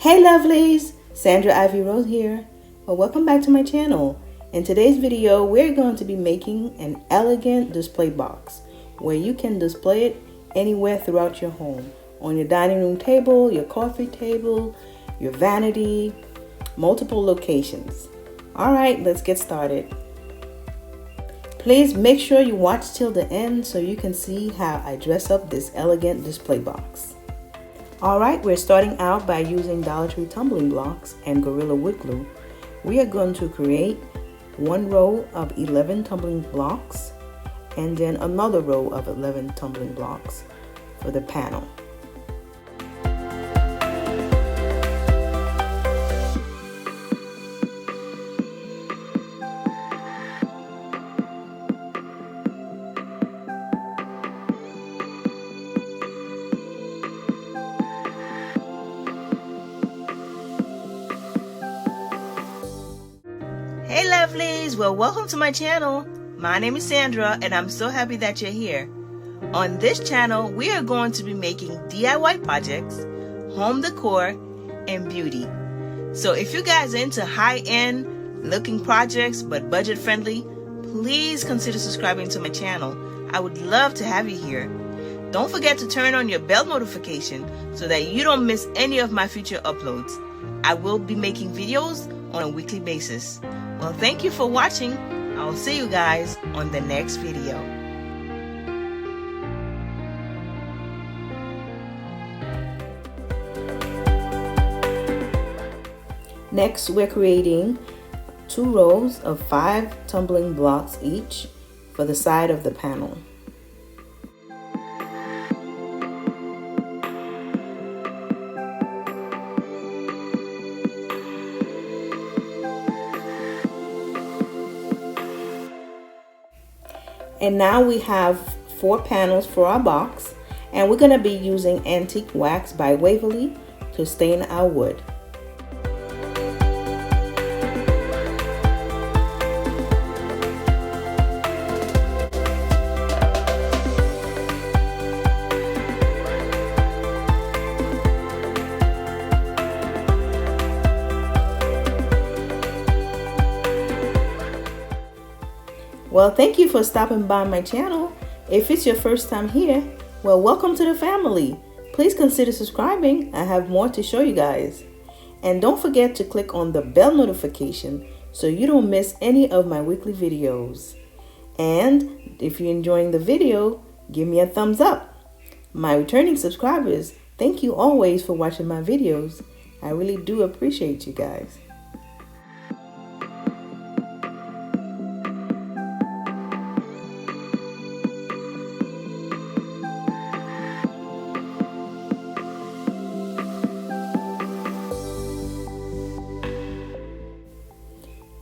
Hey lovelies, sandraivyrose here. Well, welcome back to my channel. In today's video, we're going to be making an elegant display box where you can display it anywhere throughout your home. On your dining room table, your coffee table, your vanity, multiple locations. All right, let's get started. Please make sure you watch till the end so you can see how I dress up this elegant display box. Alright, we're starting out by using Dollar Tree tumbling blocks and Gorilla wood glue. We are going to create one row of 11 tumbling blocks and then another row of 11 tumbling blocks for the panel. Hey lovelies, well welcome to my channel. My name is Sandra and I'm so happy that you're here. On this channel we are going to be making DIY projects, home decor, and beauty. So if you guys are into high-end looking projects but budget friendly, please consider subscribing to my channel. I would love to have you here. Don't forget to turn on your bell notification so that you don't miss any of my future uploads. I will be making videos on a weekly basis. Well, thank you for watching. I'll see you guys on the next video. Next, we're creating 2 rows of 5 tumbling blocks each for the side of the panel. And now we have 4 panels for our box, and we're going to be using antique wax by Waverly to stain our wood. Well, thank you for stopping by my channel. If it's your first time here, well, welcome to the family. Please consider subscribing. I have more to show you guys. And don't forget to click on the bell notification so you don't miss any of my weekly videos. And if you're enjoying the video, give me a thumbs up. My returning subscribers, thank you always for watching my videos. I really do appreciate you guys.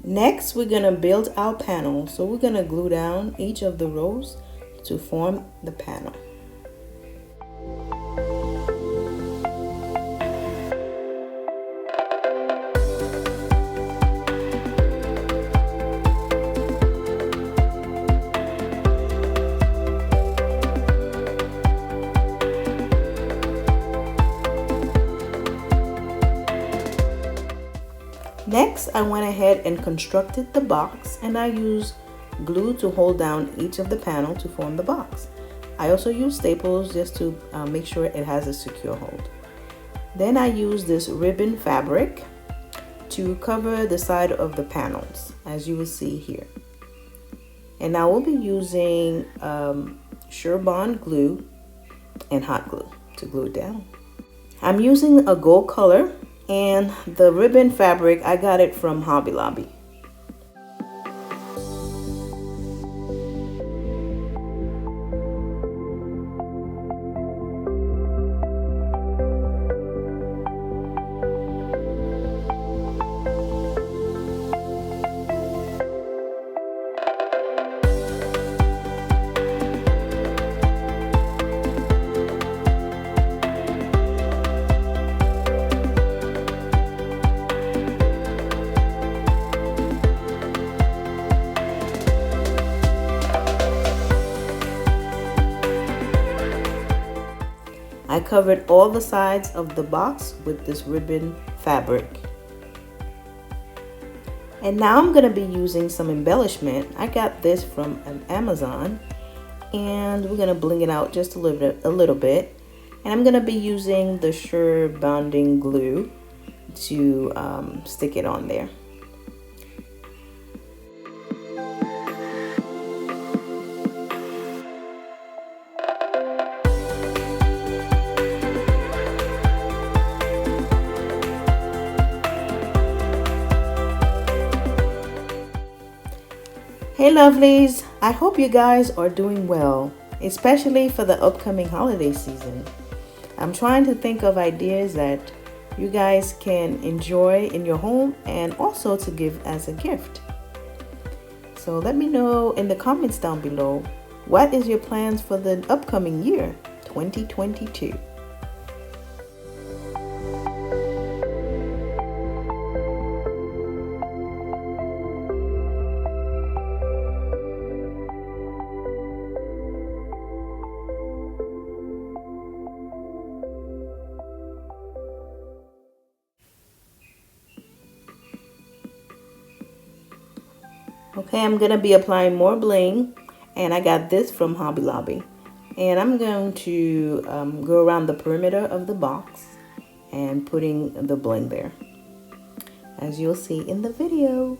Next, we're going to build our panel. So we're going to glue down each of the rows to form the panel. Next, I went ahead and constructed the box, and I used glue to hold down each of the panel to form the box. I also used staples just to make sure it has a secure hold. Then I used this ribbon fabric to cover the side of the panels, as you will see here. And now we'll be using Surebond glue and hot glue to glue it down. I'm using a gold color. And the ribbon fabric, I got it from Hobby Lobby. I covered all the sides of the box with this ribbon fabric. And now I'm going to be using some embellishment. I got this from Amazon, and we're going to bling it out just a little bit. And I'm going to be using the Sure bonding glue to stick it on there. Hey lovelies, I hope you guys are doing well, especially for the upcoming holiday season. I'm trying to think of ideas that you guys can enjoy in your home and also to give as a gift. So let me know in the comments down below, what is your plans for the upcoming year, 2022? Okay, I'm going to be applying more bling, and I got this from Hobby Lobby. And I'm going to go around the perimeter of the box and putting the bling there, as you'll see in the video.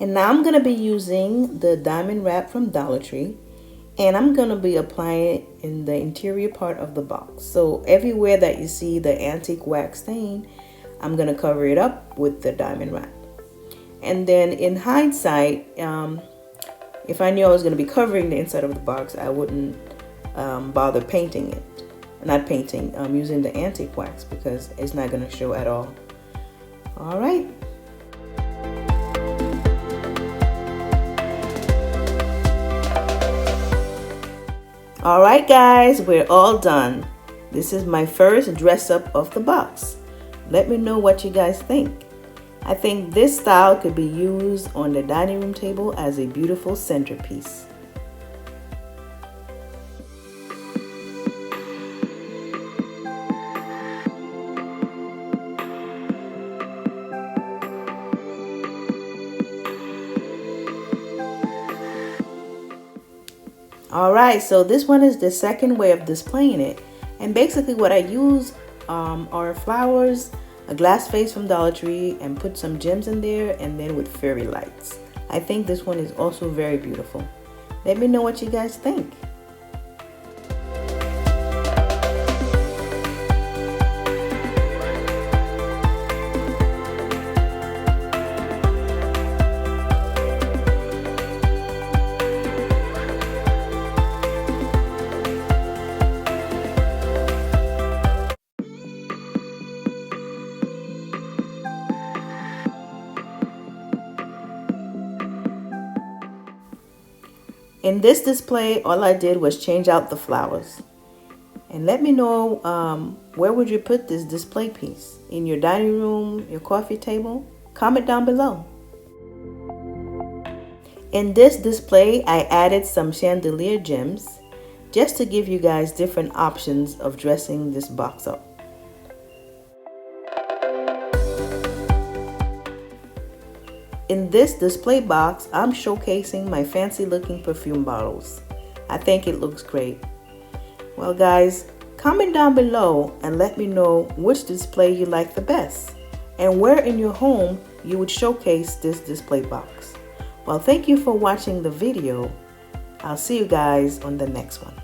And now I'm going to be using the diamond wrap from Dollar Tree, and I'm going to be applying it in the interior part of the box. So everywhere that you see the antique wax stain, I'm going to cover it up with the diamond wrap. And then in hindsight, if I knew I was going to be covering the inside of the box, I wouldn't bother painting it. Not painting, using the antique wax, because it's not going to show at all. All right. Alright guys, we're all done. This is my first dress up of the box. Let me know what you guys think. I think this style could be used on the dining room table as a beautiful centerpiece. Alright, so this one is the second way of displaying it. And basically what I use are flowers, a glass vase from Dollar Tree, and put some gems in there, and then with fairy lights. I think this one is also very beautiful. Let me know what you guys think. In this display, all I did was change out the flowers. And let me know, where would you put this display piece? In your dining room, your coffee table? Comment down below. In this display, I added some chandelier gems just to give you guys different options of dressing this box up. In this display box, I'm showcasing my fancy looking perfume bottles. I think it looks great. Well guys, comment down below and let me know which display you like the best and where in your home you would showcase this display box. Well, thank you for watching the video. I'll see you guys on the next one.